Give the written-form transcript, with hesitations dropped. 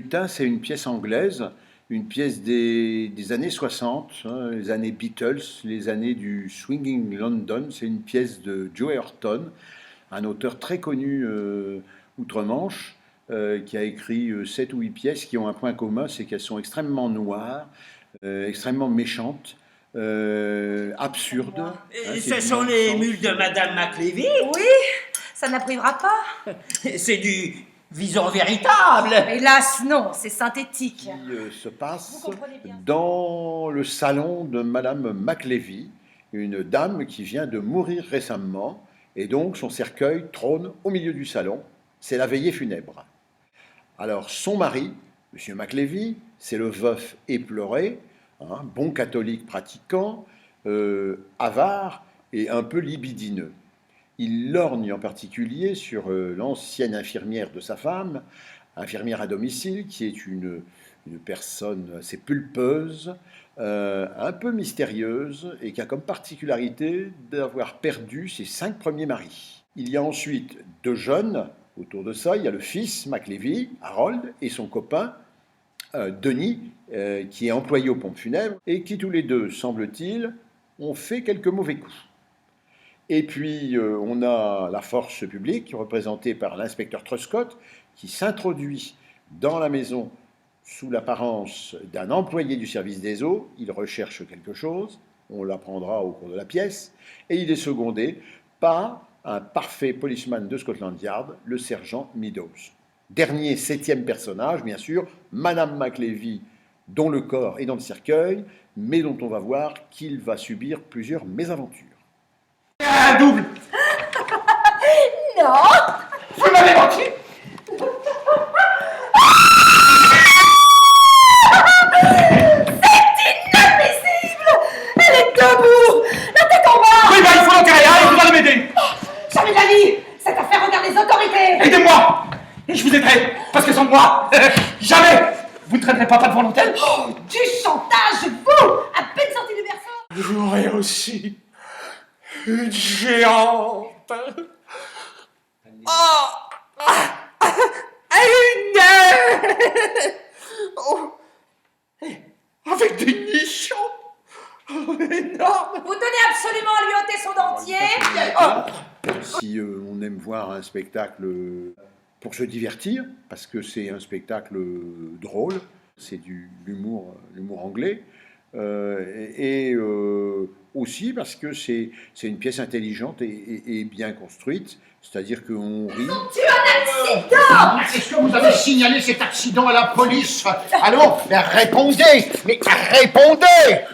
Bulletin, c'est une pièce anglaise, une pièce des années 60, hein, les années Beatles, les années du Swinging London. C'est une pièce de Joe Horton, un auteur très connu outre-Manche, qui a écrit 7 ou 8 pièces qui ont un point commun, c'est qu'elles sont extrêmement noires, extrêmement méchantes, absurdes. Hein, Ce sont les mules de Madame McLevy. Oui, ça n'arrivera pas. C'est du vison véritable. Hélas, non, c'est synthétique. Qui se passe Vous comprenez bien. dans le salon de Madame McLevy, une dame qui vient de mourir récemment, et donc son cercueil trône au milieu du salon. C'est la veillée funèbre. Alors son mari, Monsieur McLevy, c'est le veuf éploré, hein, bon catholique pratiquant, avare et un peu libidineux. Il lorgne en particulier sur l'ancienne infirmière de sa femme, infirmière à domicile, qui est une personne assez pulpeuse, un peu mystérieuse, et qui a comme particularité d'avoir perdu ses 5 premiers maris. Il y a ensuite 2 jeunes autour de ça. Il y a le fils, McLevy, Harold, et son copain, Denis, qui est employé aux pompes funèbres, et qui tous les deux, semble-t-il, ont fait quelques mauvais coups. Et puis, on a la force publique, représentée par l'inspecteur Truscott, qui s'introduit dans la maison sous l'apparence d'un employé du service des eaux. Il recherche quelque chose, on l'apprendra au cours de la pièce, et il est secondé par un parfait policeman de Scotland Yard, le sergent Meadows. Dernier, 7e personnage, bien sûr, Madame McLevy, dont le corps est dans le cercueil, mais dont on va voir qu'il va subir plusieurs mésaventures. Un double. Non. Vous m'avez menti. Inadmissible. Elle est debout, la tête en bas. Oui, il faut l'enterrer, hein, il faudra m'aider. Jamais de la vie. Cette affaire regarde les autorités. Aidez-moi. Et je vous aiderai, parce que sans moi, jamais vous ne traînerez pas devant l'hôtel. Oh, du chantage, vous, à peine sorti du berceau. J'aurai aussi une géante. Oh, une oh, avec des nichons énormes. Vous tenez absolument à lui ôter son dentier. Si on aime voir un spectacle pour se divertir, parce que c'est un spectacle drôle, c'est de l'humour anglais, et aussi parce que c'est une pièce intelligente et bien construite, c'est-à-dire qu'on rit. Tu as un accident. Est-ce que vous avez signalé cet accident à la police? Allô? Mais répondez! Mais répondez!